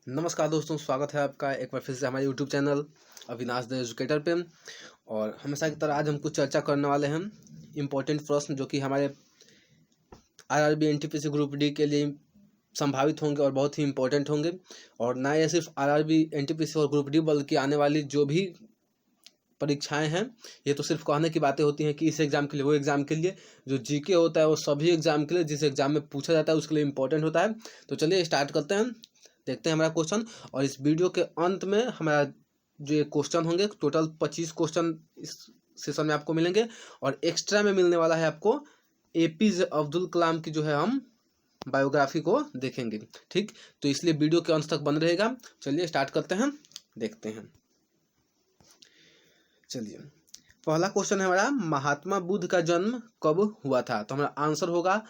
नमस्कार दोस्तों, स्वागत है आपका एक बार फिर से हमारे YouTube channel Avinash the educator पे। और हमेशा की तरह आज हम कुछ चर्चा करने वाले हैं इम्पोर्टेंट प्रश्न जो कि हमारे आरआरबी एनटीपीसी ग्रुप डी के लिए संभावित होंगे और बहुत ही इम्पोर्टेंट होंगे। और ना ये सिर्फ आरआरबी एनटीपीसी और ग्रुप डी बल्कि आने वाली जो भी परीक्षाएं हैं, ये तो सिर्फ कहने की बातें होती हैं कि इस एग्ज़ाम के लिए वो एग्ज़ाम के लिए। जो जीके होता है वो सभी एग्ज़ाम के लिए, जिस एग्ज़ाम में पूछा जाता है उसके लिए इम्पोर्टेंट होता है। तो चलिए स्टार्ट करते हैं, देखते हैं हमारा क्वेश्चन। और इस वीडियो के अंत में हमारा जो ये क्वेश्चन होंगे, टोटल 25 क्वेश्चन इस सेशन में आपको मिलेंगे। और एक्स्ट्रा में मिलने वाला है आपको एपीजे अब्दुल कलाम की जो है हम बायोग्राफी को देखेंगे। ठीक, तो इसलिए वीडियो के अंत तक बन रहेगा। चलिए स्टार्ट करते हैं, देखते हैं। चलिए, पहला क्वेश्चन है हमारा, महात्मा बुद्ध का जन्म कब हुआ था? तो हमारा आंसर होगा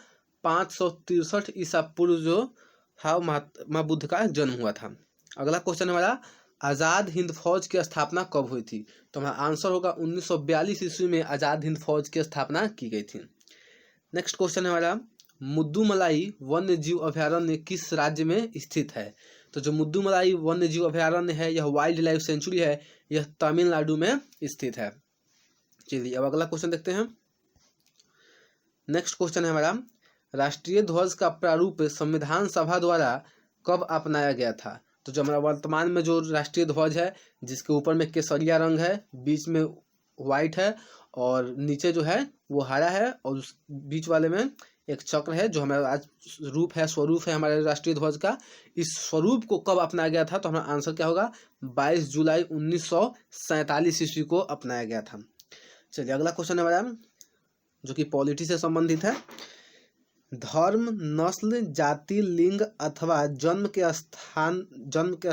563 ईसा पूर्व जो था महात्मा बुद्ध का जन्म हुआ था। अगला क्वेश्चन है हमारा, आज़ाद हिंद फौज की स्थापना कब हुई थी? तो हमारा आंसर होगा 1942 ईस्वी में आज़ाद हिंद फौज की स्थापना की गई थी। नेक्स्ट क्वेश्चन है हमारा, मुद्दुमलाई वन्य जीव अभयारण्य किस राज्य में स्थित है? तो जो मुद्दुमलाई वन्य जीव अभयारण्य है, यह वाइल्ड लाइफ सेंचुरी है, यह तमिलनाडु में स्थित है। चलिए अब अगला क्वेश्चन देखते हैं। नेक्स्ट क्वेश्चन है हमारा, राष्ट्रीय ध्वज का प्रारूप संविधान सभा द्वारा कब अपनाया गया था? तो जो हमारा वर्तमान में जो राष्ट्रीय ध्वज है, जिसके ऊपर में केसरिया रंग है, बीच में वाइट है और नीचे जो है वो हरा है, और उस बीच वाले में एक चक्र है, जो हमारा आज रूप है, स्वरूप है हमारे राष्ट्रीय ध्वज का। इस स्वरूप को कब अपनाया गया था? तो हमारा आंसर क्या होगा? 22 जुलाई 1947 ईस्वी को अपनाया गया था। चलिए अगला क्वेश्चन है हमारा, जो कि पॉलिटी से संबंधित है। धर्म, नस्ल, जाति, लिंग अथवा जन्म के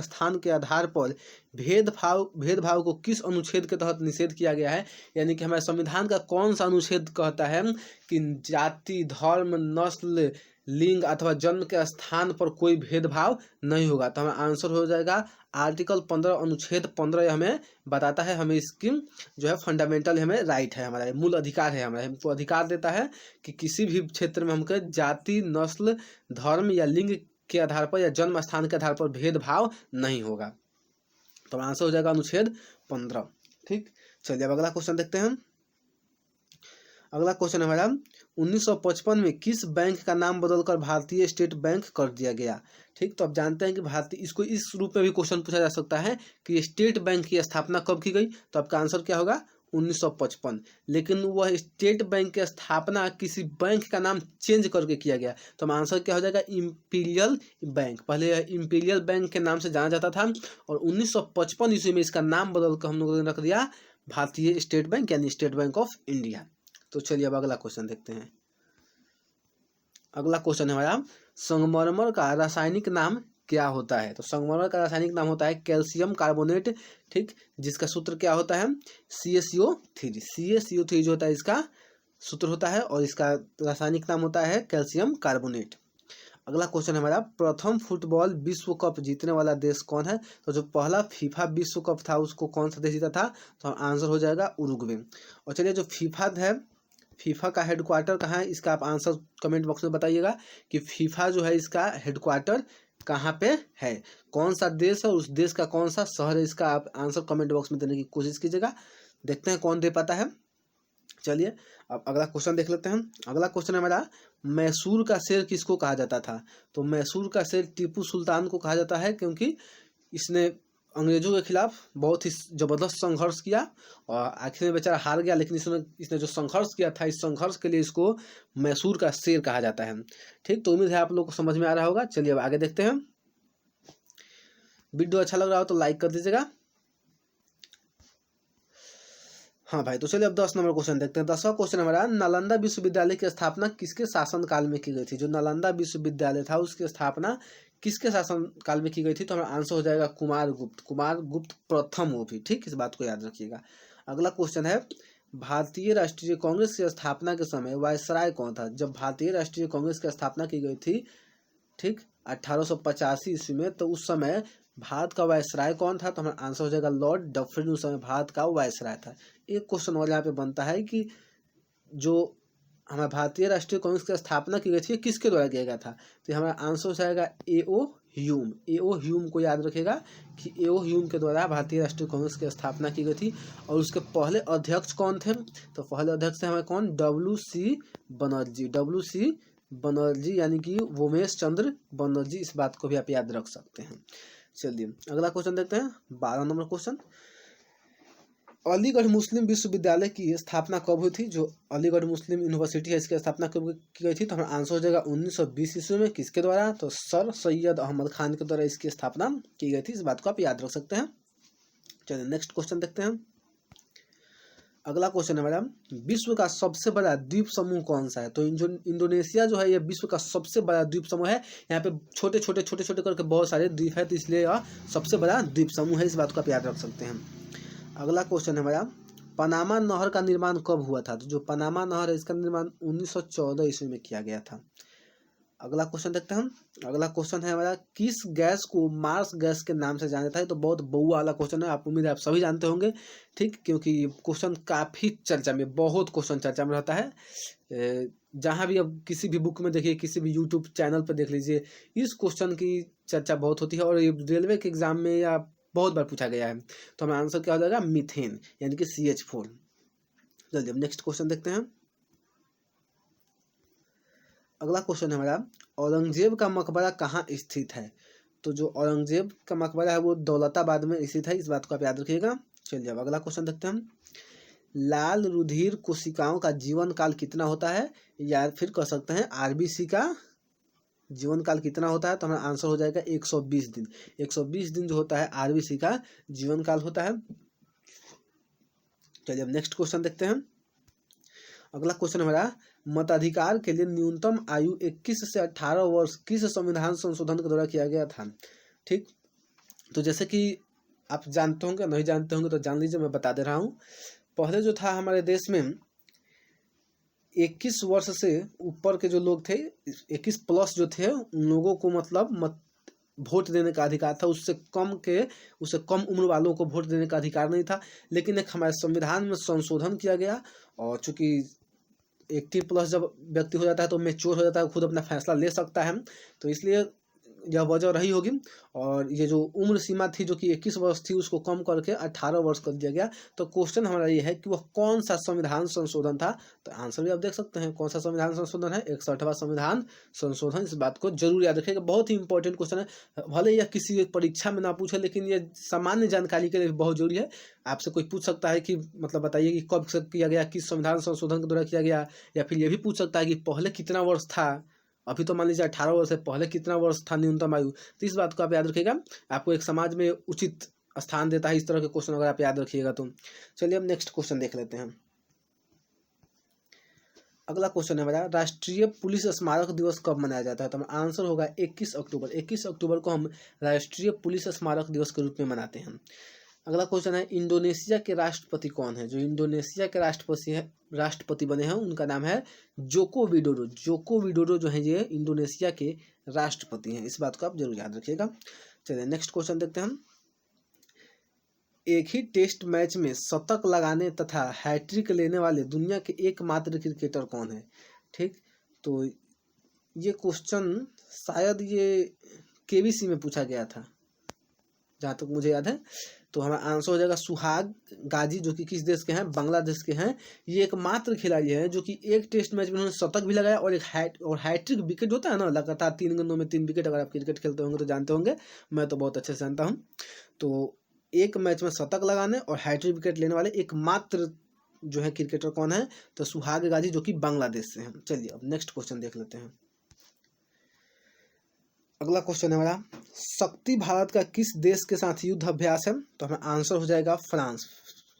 स्थान के आधार पर भेदभाव को किस अनुच्छेद के तहत निषेध किया गया है? यानी कि हमारे संविधान का कौन सा अनुच्छेद कहता है कि जाति, धर्म, नस्ल, लिंग अथवा जन्म के स्थान पर कोई भेदभाव नहीं होगा? तो हमारा आंसर हो जाएगा आर्टिकल 15 अनुच्छेद 15। यह हमें बताता है, हमें इसकी जो है फंडामेंटल हमें राइट है, हमारा मूल अधिकार है, हमारा हमको अधिकार देता है कि किसी भी क्षेत्र में हमको जाति, नस्ल, धर्म या लिंग के आधार पर या जन्म स्थान के आधार पर भेदभाव नहीं होगा। तो आंसर हो जाएगा अनुच्छेद 15। ठीक, चलिए अब अगला क्वेश्चन देखते हैं। अगला क्वेश्चन है हमारा, 1955 में किस बैंक का नाम बदलकर भारतीय स्टेट बैंक कर दिया गया? ठीक, तो आप जानते हैं कि भारतीय, इसको इस रूप में भी क्वेश्चन पूछा जा सकता है कि स्टेट बैंक की स्थापना कब की गई? तो आपका आंसर क्या होगा? 1955। लेकिन वह स्टेट बैंक की स्थापना किसी बैंक का नाम चेंज करके किया गया। तो हम आंसर क्या हो जाएगा? Imperial bank. पहले यह इंपीरियल बैंक के नाम से जाना जाता था और 1955 ईस्वी में इसका नाम बदलकर हम लोगों ने रख दिया भारतीय स्टेट बैंक, यानी स्टेट बैंक ऑफ इंडिया। तो चलिए अब अगला क्वेश्चन देखते हैं। अगला क्वेश्चन है हमारा, संगमरमर का रासायनिक नाम क्या होता है? तो संगमरमर का रासायनिक नाम होता है कैल्शियम कार्बोनेट। ठीक, जिसका सूत्र क्या होता है? CaCO3। CaCO3 जो होता है इसका सूत्र होता है और इसका रासायनिक नाम होता है कैल्शियम कार्बोनेट। अगला क्वेश्चन है हमारा, प्रथम फुटबॉल विश्व कप जीतने वाला देश कौन है? तो जो पहला फीफा विश्व कप था उसको कौन सा देश जीता था? तो आंसर हो जाएगा उरुग्वे। और चलिए, जो फीफा है, फीफा का हेडक्वार्टर कहाँ है? इसका आप आंसर कमेंट बॉक्स में बताइएगा कि फीफा जो है इसका हेडक्वार्टर कहाँ पे है, कौन सा देश है, उस देश का कौन सा शहर है? इसका आप आंसर कमेंट बॉक्स में देने की कोशिश कीजिएगा, देखते हैं कौन दे पाता है। चलिए अब अगला क्वेश्चन देख लेते हैं। अगला क्वेश्चन है हमारा, मैसूर का शेर किसको कहा जाता था? तो मैसूर का शेर टीपू सुल्तान को कहा जाता है, क्योंकि इसने अंग्रेजों के खिलाफ बहुत ही जबरदस्त संघर्ष किया और आखिर में बेचारा हार गया, लेकिन इसने जो संघर्ष किया था, इस संघर्ष के लिए इसको मैसूर का शेर कहा जाता है। ठीक, तो उम्मीद है आप लोग को समझ में आ रहा होगा। चलिए अब आगे देखते हैं। वीडियो अच्छा लग रहा हो तो लाइक कर दीजिएगा। हाँ भाई, तो चलिए अब 10 नंबर क्वेश्चन देखते हैं। 10वां क्वेश्चन हमारा, नालंदा विश्वविद्यालय की स्थापना किसके शासन काल में की गई थी? जो नालंदा विश्वविद्यालय था उसकी स्थापना किसके शासन काल में की गई थी? तो हमारा आंसर हो जाएगा कुमार गुप्त प्रथम, वो भी। ठीक, इस बात को याद रखिएगा। अगला क्वेश्चन है, भारतीय राष्ट्रीय कांग्रेस की स्थापना के समय वायसराय कौन था? जब भारतीय राष्ट्रीय कांग्रेस की स्थापना की गई थी, ठीक, 1885 ईस्वी में, तो उस समय भारत का वायसराय कौन था? तो हमारा आंसर हो जाएगा लॉर्ड डफरिन उस समय भारत का वायसराय था। एक क्वेश्चन और यहाँ पे बनता है कि जो हमारा भारतीय राष्ट्रीय कांग्रेस की स्थापना की गई थी, किसके द्वारा किया गया था? तो हमारा आंसर हो जाएगा ए.ओ. ह्यूम। ए.ओ. ह्यूम को याद रखेगा कि ए.ओ. ह्यूम के द्वारा भारतीय राष्ट्रीय कांग्रेस की स्थापना की गई थी। और उसके पहले अध्यक्ष कौन थे? तो पहले अध्यक्ष थे हमारे कौन? डब्ल्यू.सी. बनर्जी। डब्ल्यू.सी. बनर्जी यानी कि उमेश चंद्र बनर्जी, इस बात को भी आप याद रख सकते हैं। चलिए अगला क्वेश्चन देखते हैं, 12 नंबर क्वेश्चन। अलीगढ़ मुस्लिम विश्वविद्यालय की स्थापना कब हुई थी? जो अलीगढ़ मुस्लिम यूनिवर्सिटी है, इसकी स्थापना कब की गई थी? तो हमारा आंसर हो जाएगा 1920 ईस्वी में। किसके द्वारा? तो सर सैयद अहमद खान के द्वारा इसकी स्थापना की गई थी। इस बात को आप याद रख सकते हैं। चलिए नेक्स्ट क्वेश्चन देखते हैं। अगला क्वेश्चन है मैडम, विश्व का सबसे बड़ा द्वीप समूह कौन सा है? तो इंडोनेशिया जो है, यह विश्व का सबसे बड़ा द्वीप समूह है। यहाँ पे छोटे छोटे करके बहुत सारे द्वीप है, तो इसलिए यह सबसे बड़ा द्वीप समूह है। इस बात को आप याद रख सकते हैं। अगला क्वेश्चन है हमारा, पनामा नहर का निर्माण कब हुआ था? तो जो पनामा नहर है, इसका निर्माण 1914 ईस्वी में किया गया था। अगला क्वेश्चन देखते हैं हम। अगला क्वेश्चन है हमारा, किस गैस को मार्स गैस के नाम से जाना जाता है? तो बहुत बहुआ वाला क्वेश्चन है, आप उम्मीद है आप सभी जानते होंगे, ठीक, क्योंकि क्वेश्चन काफ़ी चर्चा में, बहुत क्वेश्चन चर्चा में रहता है। जहाँ भी अब किसी भी बुक में देखिए, किसी भी यूट्यूब चैनल पर देख लीजिए, इस क्वेश्चन की चर्चा बहुत होती है और ये रेलवे के एग्जाम में या बहुत बार पूछा गया है। तो हमारा आंसर क्या हो जाएगा? मीथेन यानी कि CH4। जल्दी अब नेक्स्ट क्वेश्चन देखते हैं। अगला क्वेश्चन है हमारा, औरंगजेब का मकबरा कहाँ स्थित है? तो जो औरंगजेब का मकबरा है वो दौलताबाद में स्थित है। इस बात को आप याद रखिएगा। चलिए अब अगला क्वेश्चन देखते हैं हम। लाल रुधिर कोशिकाओं का जीवन काल कितना होता है? या फिर कह सकते हैं RBC का जीवन काल कितना होता है? तो हमारा आंसर हो जाएगा 120 दिन। 120 दिन जो होता है RBC का जीवन काल होता है। चलिए अब नेक्स्ट क्वेश्चन देखते हैं। अगला क्वेश्चन हमारा, मताधिकार के लिए न्यूनतम आयु 21 से 18 वर्ष किस संविधान संशोधन के द्वारा किया गया था? ठीक, तो जैसे कि आप जानते होंगे, नहीं जानते होंगे तो जान लीजिए, मैं बता दे रहा हूँ। पहले जो था हमारे देश में 21 वर्ष से ऊपर के जो लोग थे, 21 प्लस जो थे, उन लोगों को मतलब वोट देने का अधिकार था। उससे कम उम्र वालों को वोट देने का अधिकार नहीं था। लेकिन एक हमारे संविधान में संशोधन किया गया, और चूंकि 18 प्लस जब व्यक्ति हो जाता है तो मैच्योर हो जाता है, खुद अपना फैसला ले सकता है, तो इसलिए यह वजह रही होगी। और ये जो उम्र सीमा थी जो कि 21 वर्ष थी, उसको कम करके 18 वर्ष कर दिया गया। तो क्वेश्चन हमारा ये है कि वह कौन सा संविधान संशोधन था? तो आंसर भी आप देख सकते हैं, कौन सा संविधान संशोधन है? 61वां संविधान संशोधन। इस बात को जरूर याद रखिएगा, बहुत ही इंपॉर्टेंट क्वेश्चन है। भले यह किसी परीक्षा में ना पूछे, लेकिन ये सामान्य जानकारी के लिए बहुत जरूरी है। आपसे कोई पूछ सकता है कि मतलब बताइए कि कब से किया गया, किस संविधान संशोधन के द्वारा किया गया, या फिर ये भी पूछ सकता है कि पहले कितना वर्ष था। अभी तो मान लीजिए 18 वर्ष है, पहले कितना वर्ष था न्यूनतम आयु। तो इस बात को आप याद रखिएगा, आपको एक समाज में उचित स्थान देता है इस तरह के क्वेश्चन, अगर आप याद रखिएगा तो। चलिए अब नेक्स्ट क्वेश्चन देख लेते हैं। अगला क्वेश्चन है हमारा, राष्ट्रीय पुलिस स्मारक दिवस कब मनाया जाता है? तो आंसर होगा 21 अक्टूबर। 21 अक्टूबर को हम राष्ट्रीय पुलिस स्मारक दिवस के रूप में मनाते हैं। अगला क्वेश्चन है, इंडोनेशिया के राष्ट्रपति कौन है? जो इंडोनेशिया के राष्ट्रपति बने हैं उनका नाम है जोको विडोडो। जोको विडोडो जो है ये इंडोनेशिया के राष्ट्रपति हैं। इस बात को आप जरूर याद रखिएगा। चलिए नेक्स्ट क्वेश्चन देखते हैं हम। एक ही टेस्ट मैच में शतक लगाने तथा हैट्रिक लेने वाले दुनिया के एकमात्र क्रिकेटर कौन है? ठीक, तो ये क्वेश्चन शायद ये KBC में पूछा गया था, जहाँ तक मुझे याद है। तो हमारा आंसर हो जाएगा सुहाग गाजी, जो कि किस देश के हैं? बांग्लादेश के हैं। ये एकमात्र खिलाड़ी हैं जो कि एक टेस्ट मैच में उन्होंने शतक भी लगाया और हैट्रिक विकेट होता है ना, लगातार 3 गेंदों में 3 विकेट। अगर आप क्रिकेट खेलते होंगे तो जानते होंगे, मैं तो बहुत अच्छे से जानता हूँ। तो एक मैच में शतक लगाने और हैट्रिक विकेट लेने वाले एकमात्र जो है क्रिकेटर कौन है? तो सुहाग गाजी, जो कि बांग्लादेश से हैं। चलिए अब नेक्स्ट क्वेश्चन देख लेते हैं। अगला क्वेश्चन है हमारा, शक्ति भारत का किस देश के साथ युद्ध अभ्यास है? तो हमारा आंसर हो जाएगा फ्रांस।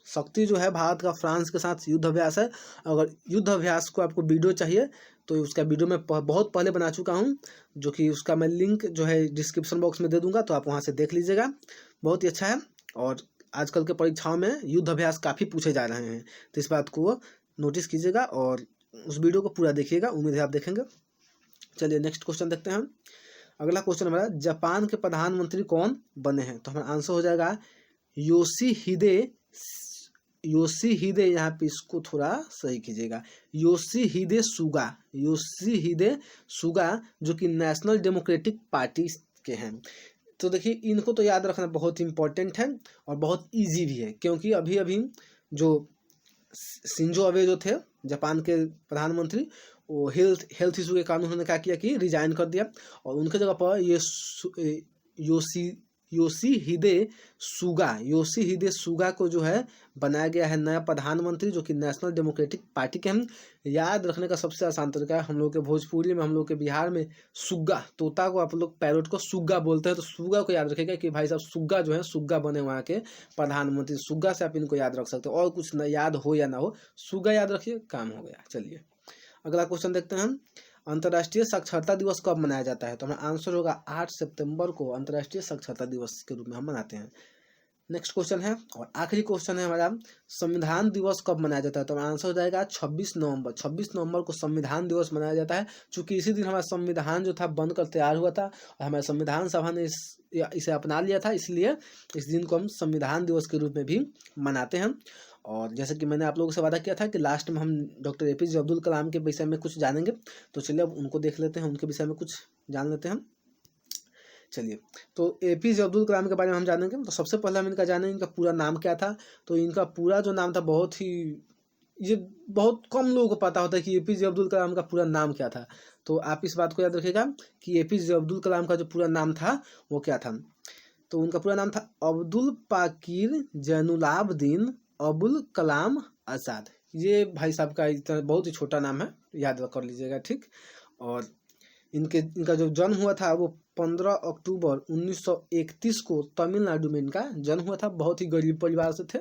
शक्ति जो है भारत का फ्रांस के साथ युद्ध अभ्यास है। अगर युद्ध अभ्यास को आपको वीडियो चाहिए तो उसका वीडियो मैं बहुत पहले बना चुका हूं, जो कि उसका मैं लिंक जो है डिस्क्रिप्शन बॉक्स में दे दूंगा, तो आप वहां से देख लीजिएगा। बहुत ही अच्छा है, और आजकल के परीक्षाओं में युद्ध अभ्यास काफ़ी पूछे जा रहे हैं, तो इस बात को नोटिस कीजिएगा और उस वीडियो को पूरा देखिएगा। उम्मीद है आप देखेंगे। चलिए नेक्स्ट क्वेश्चन देखते हैं हम। अगला क्वेश्चन हमारा, जापान के प्रधानमंत्री कौन बने हैं? तो हमारा आंसर हो जाएगा योशिहिदे योशिहिदे, यहाँ पे इसको थोड़ा सही कीजिएगा, योशिहिदे सुगा, योशिहिदे सुगा, जो कि नेशनल डेमोक्रेटिक पार्टी के हैं। तो देखिए इनको तो याद रखना बहुत इंपॉर्टेंट है और बहुत इजी भी है, क्योंकि अभी अभी जो शिंजो अबे जो थे जापान के प्रधानमंत्री, वो हेल्थ इशू के कारण उन्होंने क्या किया कि रिजाइन कर दिया, और उनके जगह पर ये योशिहिदे सुगा को जो है बनाया गया है नया प्रधानमंत्री, जो कि नेशनल डेमोक्रेटिक पार्टी के हैं। याद रखने का सबसे आसान तरीका है, हम लोग के भोजपुरी में, हम लोग के बिहार में सुग्गा, तोता को आप लोग पैरोट को सुग्गा बोलते हैं, तो सुग्गा को याद रखिएगा कि भाई साहब सुग्गा जो है, सुग्गा बने वहाँ के प्रधानमंत्री, सुग्गा से आप इनको याद रख सकते हो, और कुछ न याद हो या ना हो, सुग्गा याद रखिए, काम हो गया। चलिए अगला क्वेश्चन देखते हैं हम, अंतर्राष्ट्रीय साक्षरता दिवस कब मनाया जाता है? तो हमारा आंसर होगा 8 सितंबर को अंतर्राष्ट्रीय साक्षरता दिवस के रूप में हम मनाते हैं। नेक्स्ट क्वेश्चन है और आखिरी क्वेश्चन है हमारा, संविधान दिवस कब मनाया जाता है? तो हमारा आंसर हो जाएगा 26 नवंबर। 26 नवंबर को संविधान दिवस मनाया जाता है, चूंकि इसी दिन हमारा संविधान जो था बनकर तैयार हुआ था और हमारे संविधान सभा ने इसे अपना लिया था, इसलिए इस दिन को हम संविधान दिवस के रूप में भी मनाते हैं। और जैसे कि मैंने आप लोगों से वादा किया था कि लास्ट में हम डॉक्टर APJ अब्दुल कलाम के विषय में कुछ जानेंगे, तो चलिए अब उनको देख लेते हैं, उनके विषय में कुछ जान लेते हैं हम। चलिए, तो APJ अब्दुल कलाम के बारे में हम जानेंगे। तो सबसे पहले हम इनका जानेंगे इनका पूरा नाम क्या था। तो इनका पूरा जो नाम था, ये बहुत कम लोगों को पता होता है कि APJ अब्दुल कलाम का पूरा नाम क्या था। तो आप इस बात को याद रखिएगा कि APJ अब्दुल कलाम का जो पूरा नाम था वो क्या था। तो उनका पूरा नाम था अब्दुल पाकिर जैनुलाब्दीन अबुल कलाम आज़ाद। ये भाई साहब का इतना बहुत ही छोटा नाम है, याद कर लीजिएगा, ठीक। और इनका जो जन्म हुआ था वो 15 अक्टूबर 1931 को तमिलनाडु में इनका जन्म हुआ था। बहुत ही गरीब परिवार से थे,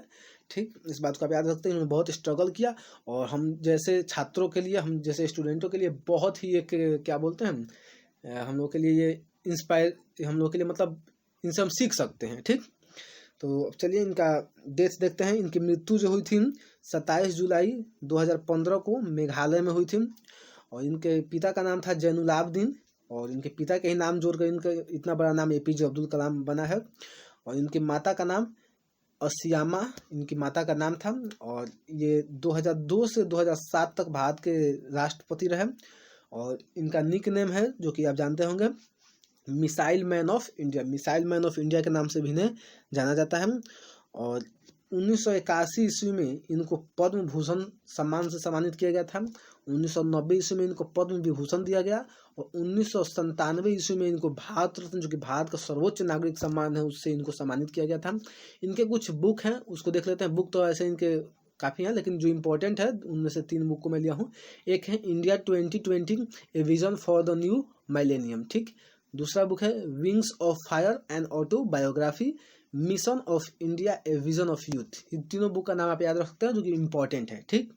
ठीक, इस बात को आप याद रखते हैं। इन्होंने बहुत स्ट्रगल किया और हम जैसे छात्रों के लिए, हम जैसे स्टूडेंटों के लिए बहुत ही एक क्या बोलते हैं, हम लोग के लिए ये इंस्पायर, हम लोग के लिए मतलब इनसे हम सीख सकते हैं, ठीक। तो चलिए इनका डेथ देखते हैं। इनकी मृत्यु जो हुई थी 27 जुलाई 2015 को मेघालय में हुई थी। और इनके पिता का नाम था जैनुलाब्दीन, और इनके पिता के ही नाम जोड़कर इनका इतना बड़ा नाम APJ अब्दुल कलाम बना है। और इनकी माता का नाम असियामा इनकी माता का नाम था। और ये 2002 से 2007 तक भारत के राष्ट्रपति रहे। और इनका निक नेम है, जो कि आप जानते होंगे, missile man of India. Missile man of India के नाम से भी इन्हें जाना जाता है। और 1981 ईस्वी में इनको पद्म भूषण सम्मान से सम्मानित किया गया था। 1990 ईस्वी में इनको पद्म विभूषण दिया गया। और 1997 ईस्वी में इनको भारत रत्न, जो कि भारत का सर्वोच्च नागरिक सम्मान है, उससे इनको सम्मानित किया गया था। इनके कुछ बुक हैं, उसको देख लेते हैं। बुक तो ऐसे इनके काफ़ी हैं, लेकिन जो इम्पोर्टेंट है उनमें से 3 बुक को मैं लिया हूँ। एक है India 2020 a vision for the new millennium, ठीक। दूसरा बुक है wings of fire and autobiography, mission of India a vision of youth. इन तीनों बुक का नाम आप याद रख सकते हैं, जो कि इम्पोर्टेंट है, ठीक।